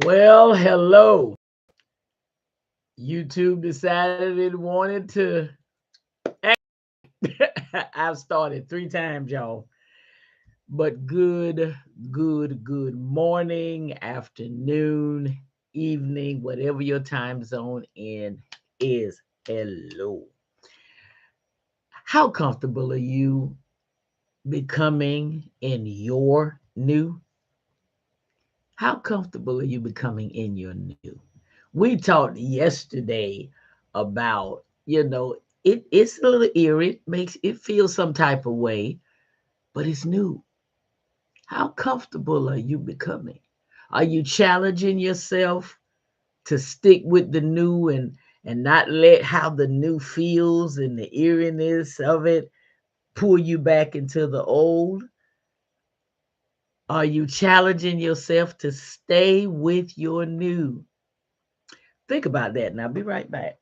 Well, hello. YouTube decided it wanted to. I've started 3 times, y'all. But good morning, afternoon, evening, whatever your time zone in is. Hello. How comfortable are you becoming in your new? How comfortable are you becoming in your new? We talked yesterday about, it's a little eerie, makes it feel some type of way, but it's new. How comfortable are you becoming? Are you challenging yourself to stick with the new and not let how the new feels and the eeriness of it pull you back into the old? Are you challenging yourself to stay with your new? Think about that, and I'll be right back.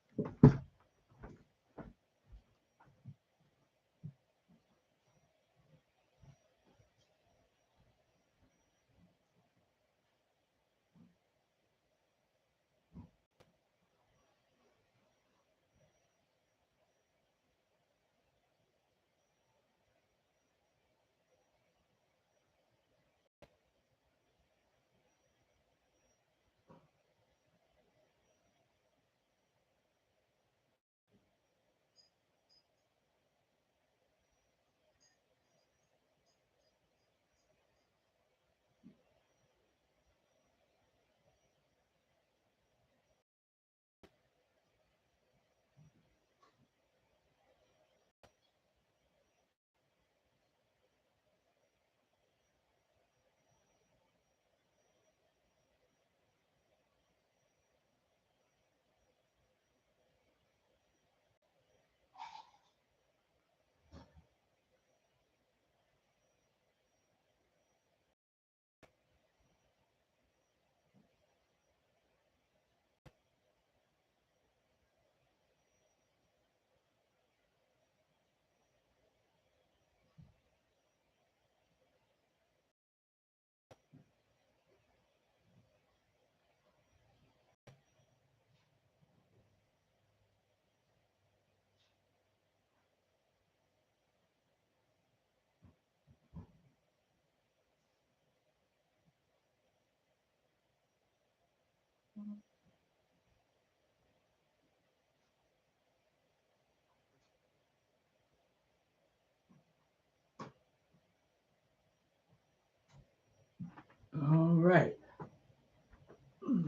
All right.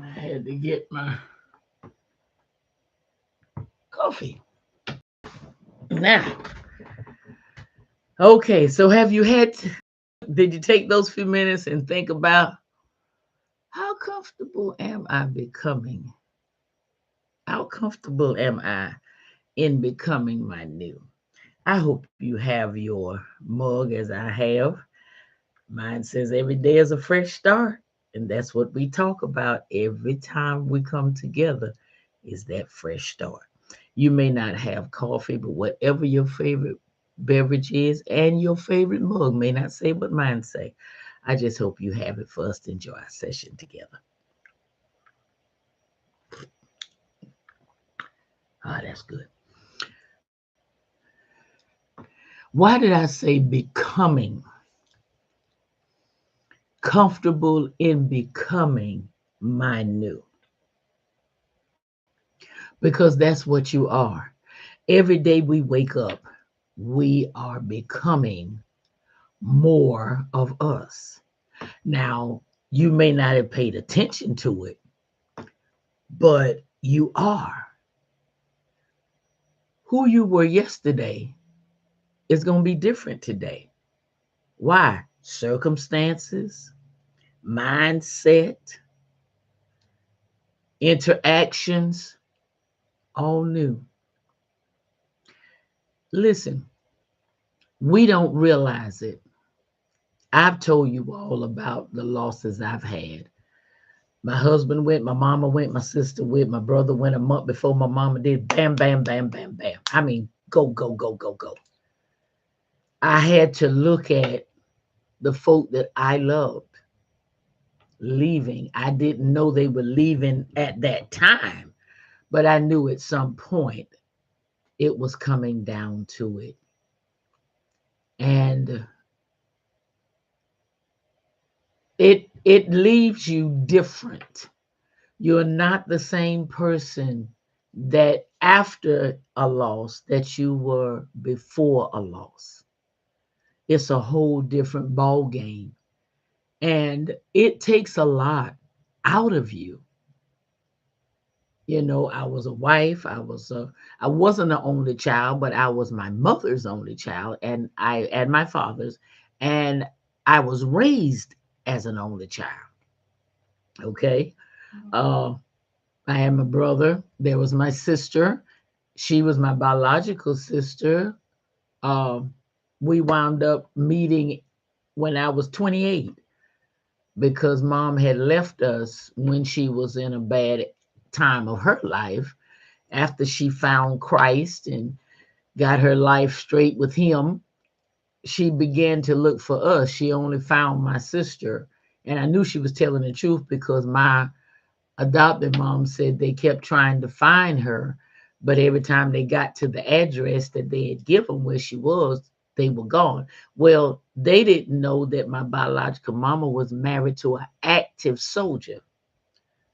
I had to get my coffee. Now, okay, so did you take those few minutes and think about how comfortable am I becoming? How comfortable am I in becoming my new? I hope you have your mug as I have. Mine says every day is a fresh start. And that's what we talk about every time we come together is that fresh start. You may not have coffee, but whatever your favorite beverage is and your favorite mug may not say what mine say. I just hope you have it for us to enjoy our session together. Ah, that's good. Why did I say becoming? Comfortable in becoming my new? Because that's what you are. Every day we wake up, we are becoming more of us. Now, you may not have paid attention to it, but you are. Who you were yesterday is going to be different today. Why? Circumstances, mindset, interactions, all new. Listen, we don't realize it. I've told you all about the losses I've had. My husband went, my mama went, my sister went, my brother went a month before my mama did. Bam, bam, bam, bam, bam. I mean, go, go, go, go, go. I had to look at the folk that I loved leaving. I didn't know they were leaving at that time, but I knew at some point it was coming down to it. And it leaves you different. You're not the same person that after a loss that you were before a loss. It's a whole different ball game. And it takes a lot out of you. You know, I was a wife, I wasn't the only child, but I was my mother's only child and my father's, and I was raised as an only child. Okay. Uh I had my brother, there was my sister, she was my biological sister. Um we wound up meeting when I was 28 because mom had left us when she was in a bad time of her life after she found Christ and got her life straight with him. She began to look for us. She only found my sister. And I knew she was telling the truth because my adopted mom said they kept trying to find her, but every time they got to the address that they had given where she was, they were gone. Well, they didn't know that my biological mama was married to an active soldier.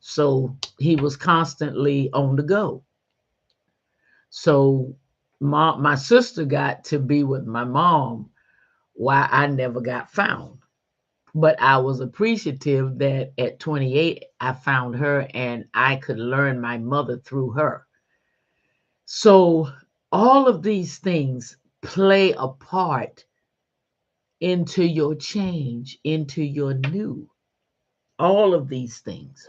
So he was constantly on the go. So my sister got to be with my mom while I never got found. But I was appreciative that at 28, I found her and I could learn my mother through her. So all of these things play a part into your change, into your new, all of these things.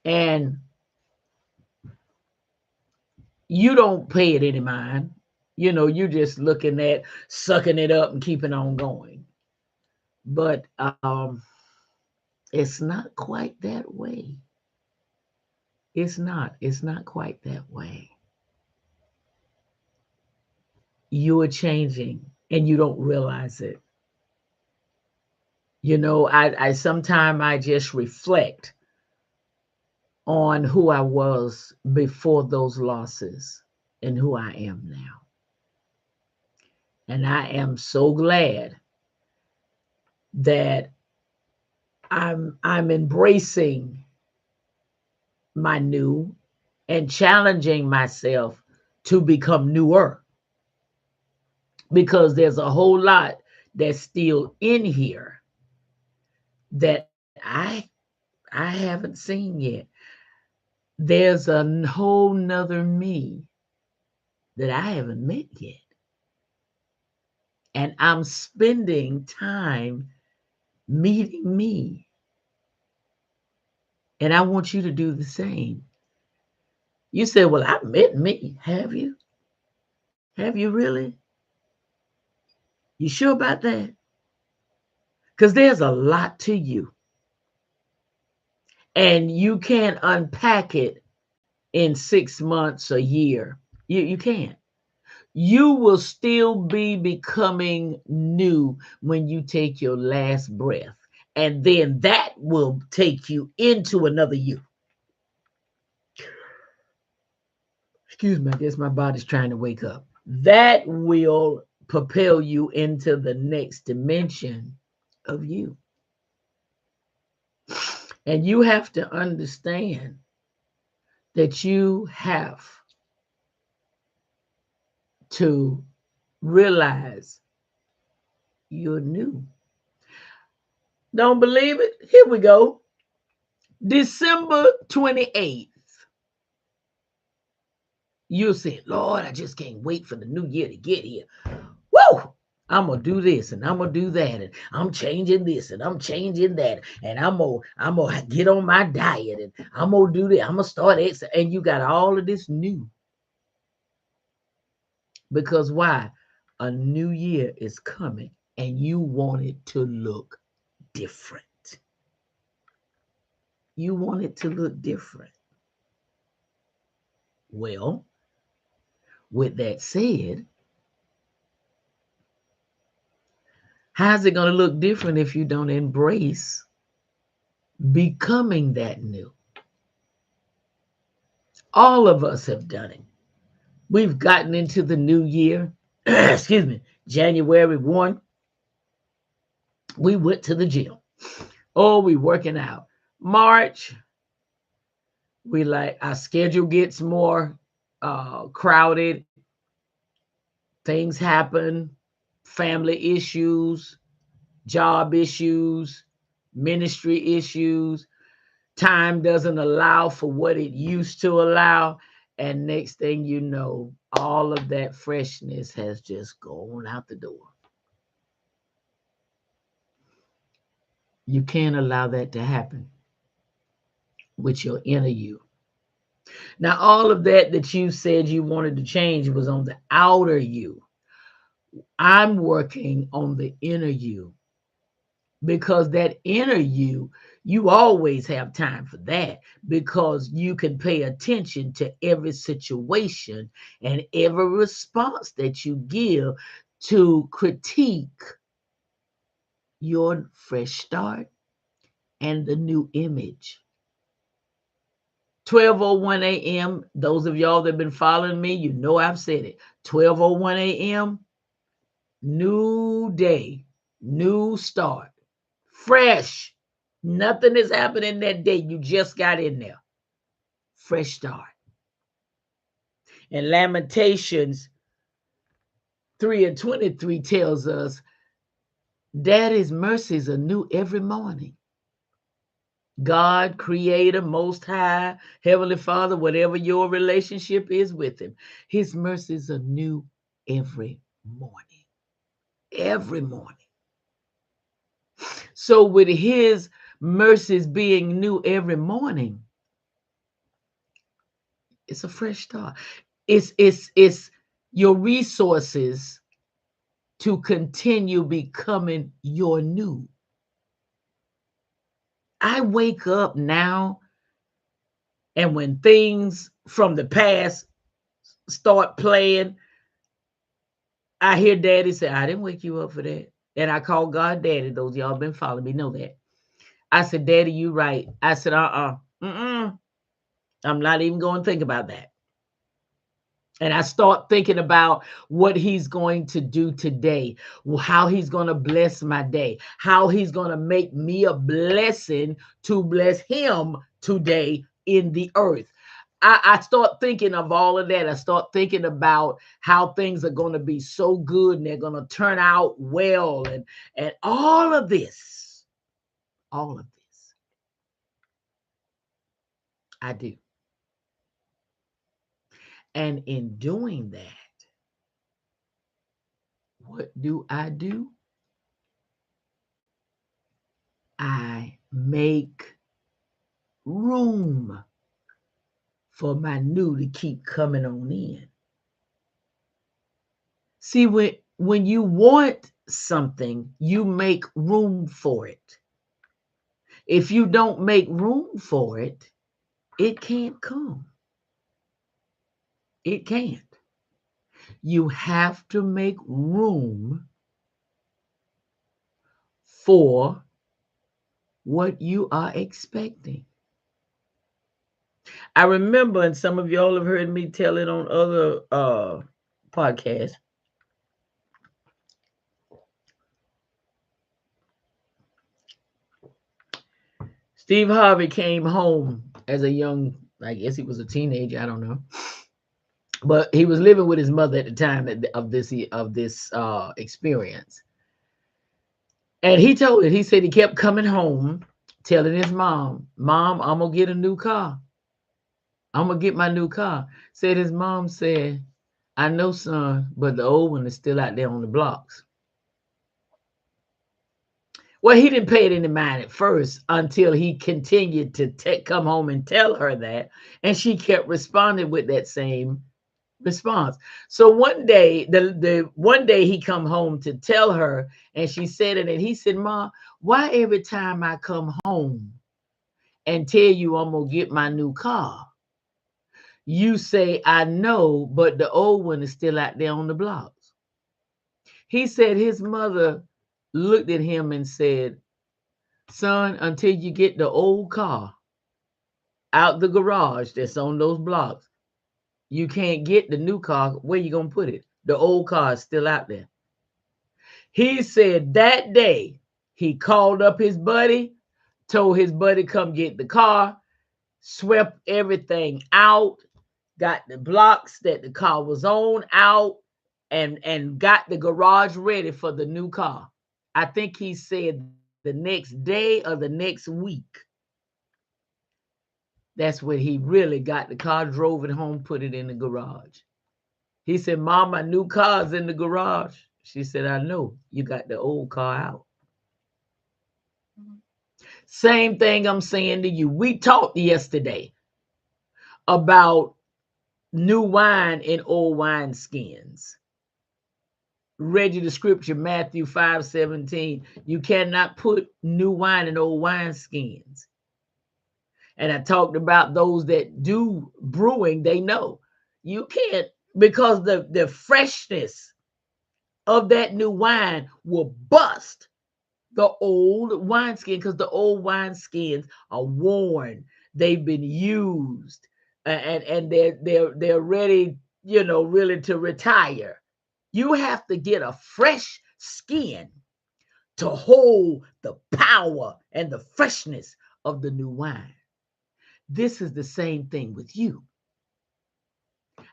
And you don't pay it any mind. You know, you're just looking at sucking it up and keeping on going. But it's not quite that way. It's not quite that way. You are changing and you don't realize it. You know, I sometimes I just reflect on who I was before those losses and who I am now. And I am so glad that I'm embracing my new and challenging myself to become newer because there's a whole lot that's still in here that I haven't seen yet. There's a whole nother me that I haven't met yet. And I'm spending time meeting me. And I want you to do the same. You said, well, I met me. Have you? Have you really? You sure about that? Because there's a lot to you. And you can't unpack it in 6 months, a year. You can't. You will still be becoming new when you take your last breath. And then that will take you into another you. Excuse me, I guess my body's trying to wake up. That will propel you into the next dimension of you. And you have to understand that you have to realize you're new. Don't believe it? Here we go. December 28th. You'll say, Lord, I just can't wait for the new year to get here. Woo! I'm gonna do this and I'm gonna do that, and I'm changing this and I'm changing that, and I'm gonna get on my diet and I'm gonna do that. I'm gonna start exercising, and you got all of this new because why? A new year is coming, and you want it to look different. You want it to look different. Well, with that said, how's it going to look different if you don't embrace becoming that new. All of us have done it. We've gotten into the new year. Excuse me, January 1, we went to the gym. Oh, we working out. March, we like our schedule gets more crowded. Things happen, family issues, job issues, ministry issues. Time doesn't allow for what it used to allow. And next thing you know, all of that freshness has just gone out the door. You can't allow that to happen with your inner you. Now, all of that you said you wanted to change was on the outer you. I'm working on the inner you, because that inner you always have time for that, because you can pay attention to every situation and every response that you give to critique your fresh start and the new image. 12:01 a.m. Those of y'all that have been following me, you know I've said it. 12:01 a.m. New day, new start, fresh. Nothing is happening that day. You just got in there. Fresh start. And Lamentations 3:23 tells us, Daddy's mercies are new every morning. God, Creator, Most High, Heavenly Father, whatever your relationship is with Him, His mercies are new every morning. Every morning. So, with His mercies being new every morning, it's a fresh start. It's your resources to continue becoming your new. I wake up now, and when things from the past start playing, I hear Daddy say, I didn't wake you up for that. And I call God Daddy. Those of y'all been following me know that. I said, Daddy, you right. I said, I'm not even going to think about that. And I start thinking about what He's going to do today, how He's going to bless my day, how He's going to make me a blessing to bless Him today in the earth. I start thinking of all of that. I start thinking about how things are going to be so good and they're going to turn out well, and all of this, I do. And in doing that, what do? I make room for my new to keep coming on in. See, when you want something, you make room for it. If you don't make room for it, it can't come. It can't. You have to make room for what you are expecting. I remember, and some of y'all have heard me tell it on other podcasts. Steve Harvey came home as a young, I guess he was a teenager, I don't know. But he was living with his mother at the time of this experience. And he told it, he said he kept coming home telling his mom, I'm going to get a new car. I'm going to get my new car. Said his mom said, I know, son, but the old one is still out there on the blocks. Well, he didn't pay it any mind at first until he continued to come home and tell her that. And she kept responding with that same response. So one day, the one day he come home to tell her, and she said it, and he said, Ma, why every time I come home and tell you I'm gonna get my new car, you say I know, but the old one is still out there on the blocks? He said his mother looked at him and said, Son, until you get the old car out the garage that's on those blocks, you can't get the new car. Where you gonna put it? The old car is still out there. He said that day he called up his buddy, told his buddy come get the car, swept everything out, got the blocks that the car was on out, and got the garage ready for the new car. I think he said the next day or the next week. That's when he really got the car, drove it home, put it in the garage. He said, Mom, my new car's in the garage. She said, I know. You got the old car out. Same thing I'm saying to you. We talked yesterday about new wine in old wine skins. Read you the scripture, Matthew 5:17. You cannot put new wine in old wine skins. And I talked about those that do brewing, they know. You can't, because the freshness of that new wine will bust the old wineskin, because the old wineskins are worn, they've been used, and they're ready, really to retire. You have to get a fresh skin to hold the power and the freshness of the new wine. This is the same thing with you.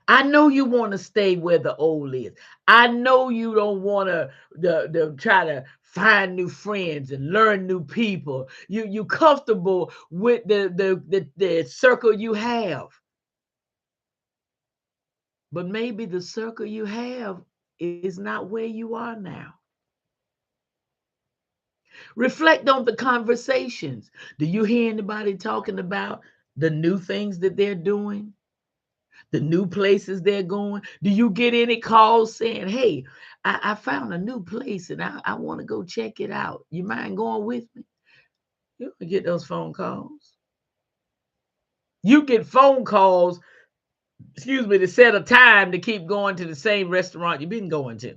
I know you want to stay where the old is. I know you don't want to try to find new friends and learn new people. You comfortable with the circle you have. But maybe the circle you have is not where you are now. Reflect on the conversations. Do you hear anybody talking about the new things that they're doing? The new places they're going? Do you get any calls saying, hey, I found a new place and I want to go check it out. You mind going with me? You don't get those phone calls. You get phone calls, to set a time to keep going to the same restaurant you've been going to.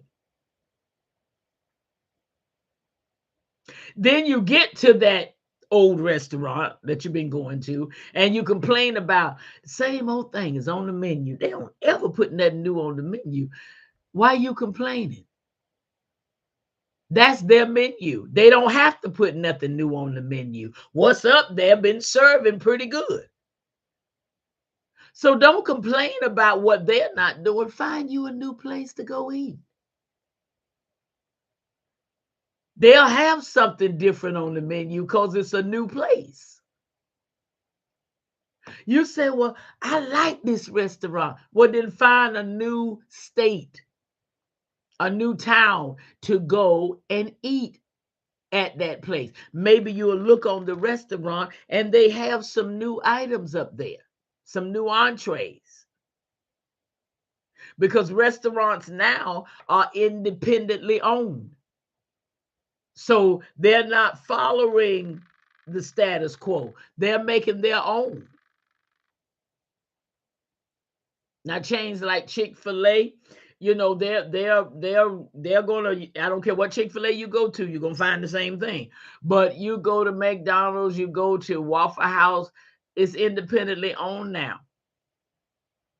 Then you get to that old restaurant that you've been going to, and you complain about the same old thing is on the menu. They don't ever put nothing new on the menu. Why are you complaining? That's their menu. They don't have to put nothing new on the menu. What's up there been serving pretty good. So don't complain about what they're not doing. Find you a new place to go eat. They'll have something different on the menu because it's a new place. You say, well, I like this restaurant. Well, then find a new state, a new town to go and eat at that place. Maybe you'll look on the restaurant and they have some new items up there, some new entrees. Because restaurants now are independently owned. So they're not following the status quo. They're making their own. Now, chains like Chick-fil-A, they're gonna. I don't care what Chick-fil-A you go to, you're gonna find the same thing. But you go to McDonald's, you go to Waffle House, it's independently owned now.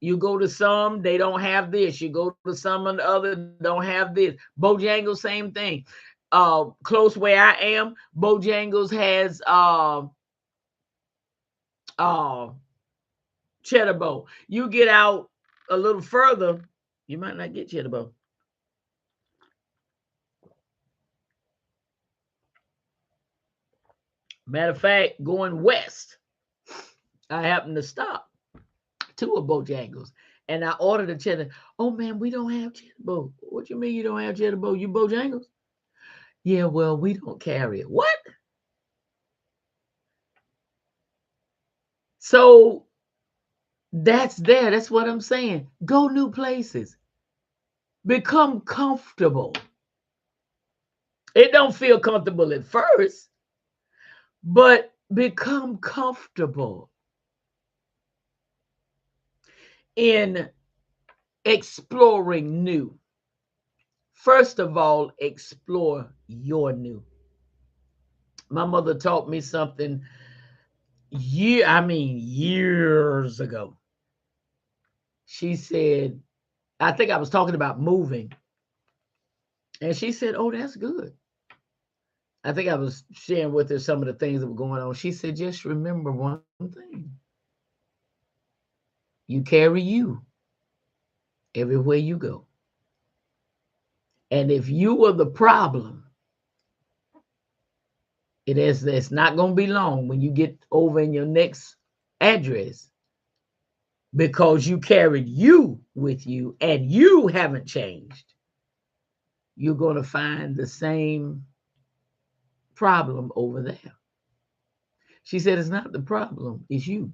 You go to some, they don't have this. You go to some and the other don't have this. Bojangles, same thing. Close where I am, Bojangles has cheddar bowl. You get out a little further, you might not get cheddar bowl. Matter of fact, going west, I happened to stop to a Bojangles and I ordered a cheddar. Oh man, we don't have cheddar bowl. What you mean you don't have cheddar bowl? You Bojangles? Yeah, well, we don't carry it. What? So that's there. That's what I'm saying. Go new places. Become comfortable. It don't feel comfortable at first, but become comfortable in exploring new. First of all, explore your new. My mother taught me something years ago. She said, I think I was talking about moving. And she said, "Oh, that's good." I think I was sharing with her some of the things that were going on. She said, "Just remember one thing. You carry you everywhere you go. And if you were the problem, it's not going to be long when you get over in your next address because you carried you with you and you haven't changed. You're going to find the same problem over there." She said, "It's not the problem, it's you."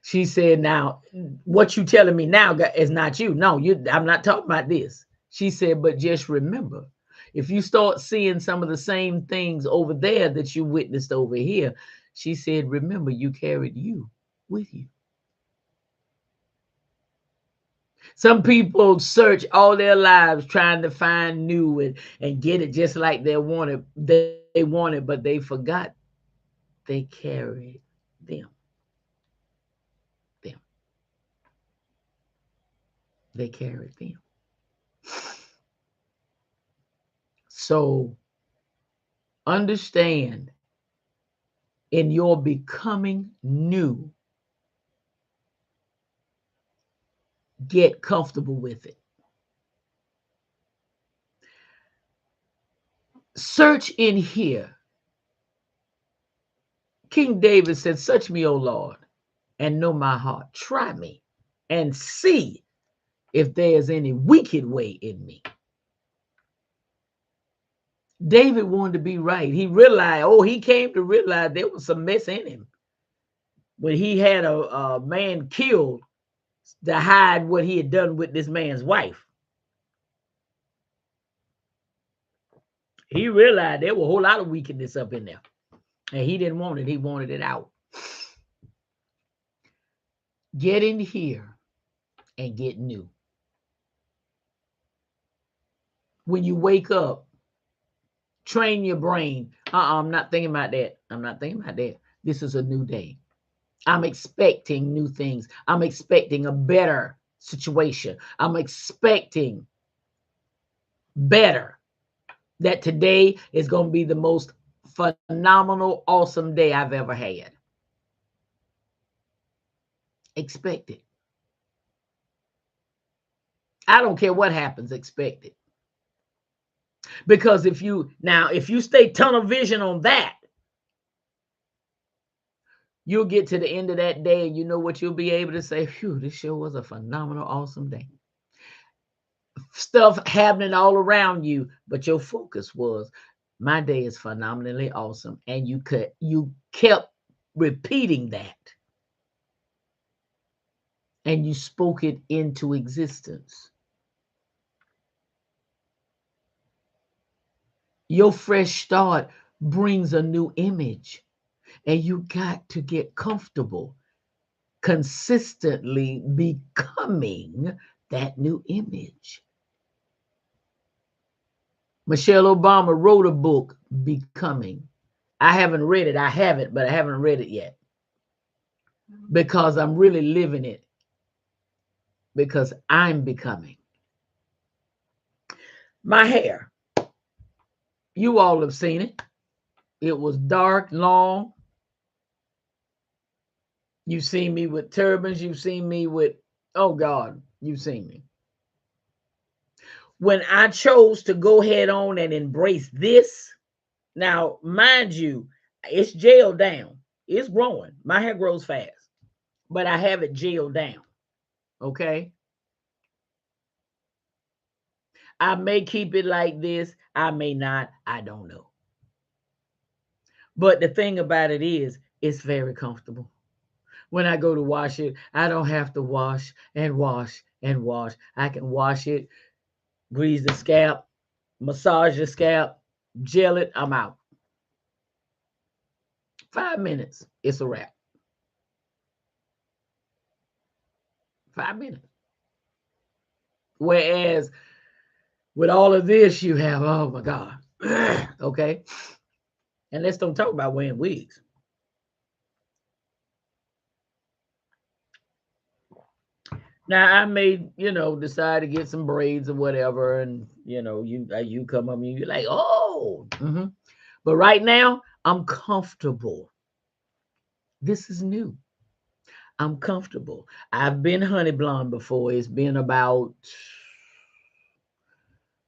She said, "Now, what you telling me now is not you. No, I'm not talking about this." She said, "But just remember, if you start seeing some of the same things over there that you witnessed over here," she said, "remember, you carried you with you." Some people search all their lives trying to find new and get it just like they wanted, but they forgot they carried them. Them. They carried them. So understand, in your becoming new, get comfortable with it. Search in here. King David said, "Search me, O Lord, and know my heart. Try me and see if there is any wicked way in me." David wanted to be right. He came to realize there was some mess in him. When he had a man killed to hide what he had done with this man's wife, he realized there was a whole lot of wickedness up in there. And he didn't want it. He wanted it out. Get in here and get new. When you wake up, train your brain. I'm not thinking about that. I'm not thinking about that. This is a new day. I'm expecting new things. I'm expecting a better situation. I'm expecting better. That today is going to be the most phenomenal, awesome day I've ever had. Expect it. I don't care what happens, expect it. Because if you stay tunnel vision on that, you'll get to the end of that day and you know what you'll be able to say, "Phew, this sure was a phenomenal, awesome day." Stuff happening all around you, but your focus was, "My day is phenomenally awesome." And you kept repeating that. And you spoke it into existence. Your fresh start brings a new image, and you got to get comfortable consistently becoming that new image. Michelle Obama wrote a book, Becoming. I haven't read it. I have it, but I haven't read it yet because I'm really living it, because I'm becoming. My hair, you all have seen it. It was dark, long. You've seen me with turbans. You've seen me with, oh God, you've seen me. When I chose to go head on and embrace this, now, mind you, it's gelled down. It's growing. My hair grows fast, but I have it gelled down. Okay. I may keep it like this. I may not. I don't know. But the thing about it is, it's very comfortable. When I go to wash it, I don't have to wash and wash and wash. I can wash it, grease the scalp, massage the scalp, gel it, I'm out. 5 minutes, it's a wrap. 5 minutes. Whereas with all of this, you have, oh my God. Okay. And let's don't talk about wearing wigs. Now I may, decide to get some braids or whatever, and you come up and you're like, oh, but right now I'm comfortable. This is new. I'm comfortable. I've been honey blonde before. It's been about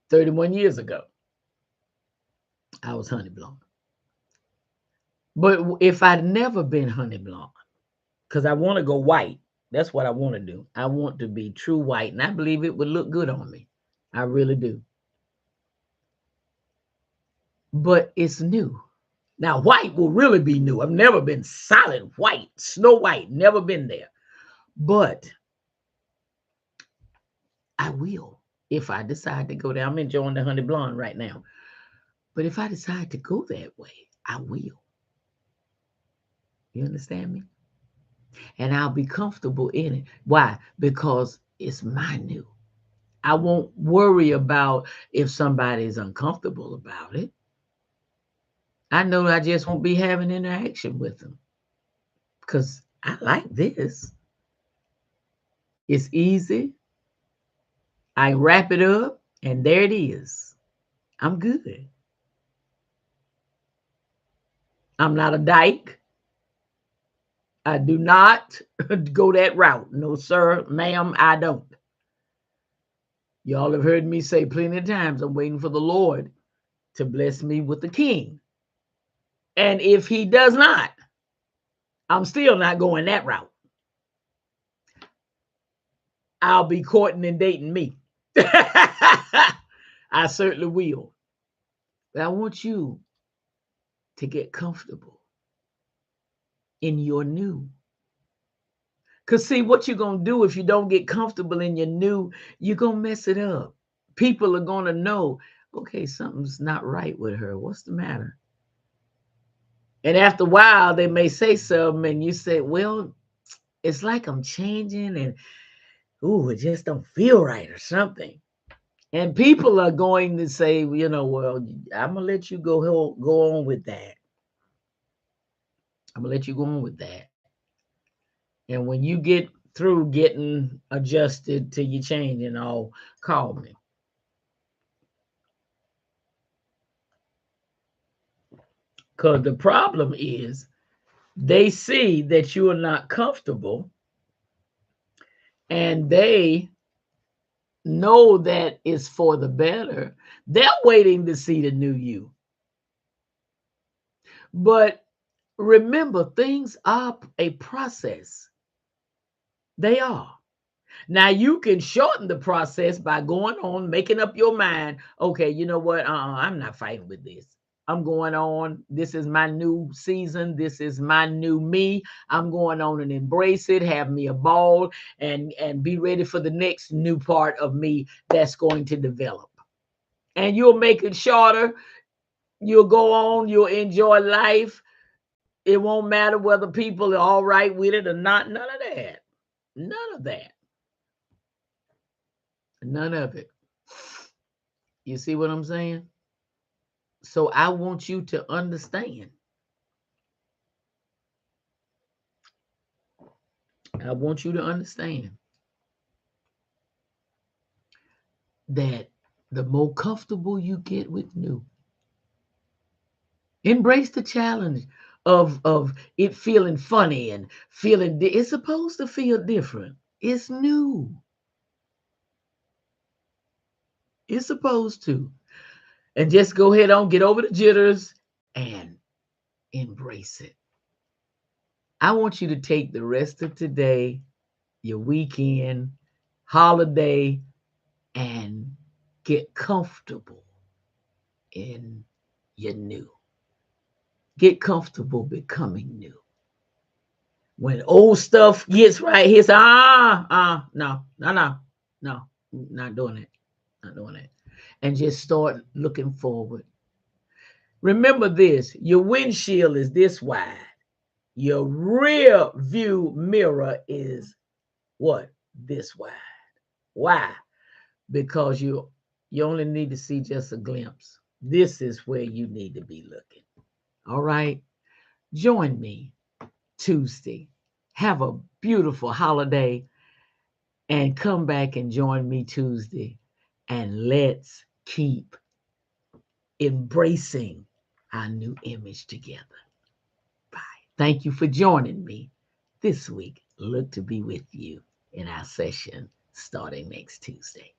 31 years ago. I was honey blonde. But if I'd never been honey blonde, because I want to go white, that's what I want to do. I want to be true white, and I believe it would look good on me. I really do. But it's new. Now, white will really be new. I've never been solid white, Snow White, never been there. But I will if I decide to go there. I'm enjoying the honey blonde right now. But if I decide to go that way, I will. You understand me? And I'll be comfortable in it. Why? Because it's my new. I won't worry about if somebody is uncomfortable about it. I know I just won't be having interaction with them because I like this. It's easy. I wrap it up and there it is. I'm good. I'm not a dyke. I do not go that route. No, sir, ma'am, I don't. Y'all have heard me say plenty of times, I'm waiting for the Lord to bless me with the king. And if he does not, I'm still not going that route. I'll be courting and dating me. I certainly will. But I want you to get comfortable in your new. Because, see, what you're going to do if you don't get comfortable in your new, you're going to mess it up. People are going to know, okay, something's not right with her. What's the matter? And after a while, they may say something, and you say, well, it's like I'm changing, and, ooh, it just don't feel right or something. And people are going to say, well, I'm going to let you go on with that. I'm going to let you go on with that. And when you get through getting adjusted to your change and all, call me. Because the problem is they see that you are not comfortable and they know that it's for the better. They're waiting to see the new you. But remember, things are a process. They are. Now you can shorten the process by going on, making up your mind. Okay, you know what? I'm not fighting with this. I'm going on. This is my new season. This is my new me. I'm going on and embrace it, have me a ball, and be ready for the next new part of me that's going to develop. And you'll make it shorter. You'll go on. You'll enjoy life. It won't matter whether people are all right with it or not. None of that. None of that. None of it. You see what I'm saying? So I want you to understand. I want you to understand that the more comfortable you get with new, embrace the challenge of it feeling funny and feeling it's supposed to feel different. It's new. It's supposed to. And just go ahead on, get over the jitters and embrace it. I want you to take the rest of today, your weekend, holiday, and get comfortable in your new. Get comfortable becoming new. When old stuff gets right here, say, no, not doing it. Not doing it. And just start looking forward. Remember this, your windshield is this wide. Your rear view mirror is what? This wide. Why? Because you only need to see just a glimpse. This is where you need to be looking. All right. Join me Tuesday. Have a beautiful holiday and come back and join me Tuesday. And let's keep embracing our new image together. Bye. Thank you for joining me this week. Look to be with you in our session starting next Tuesday.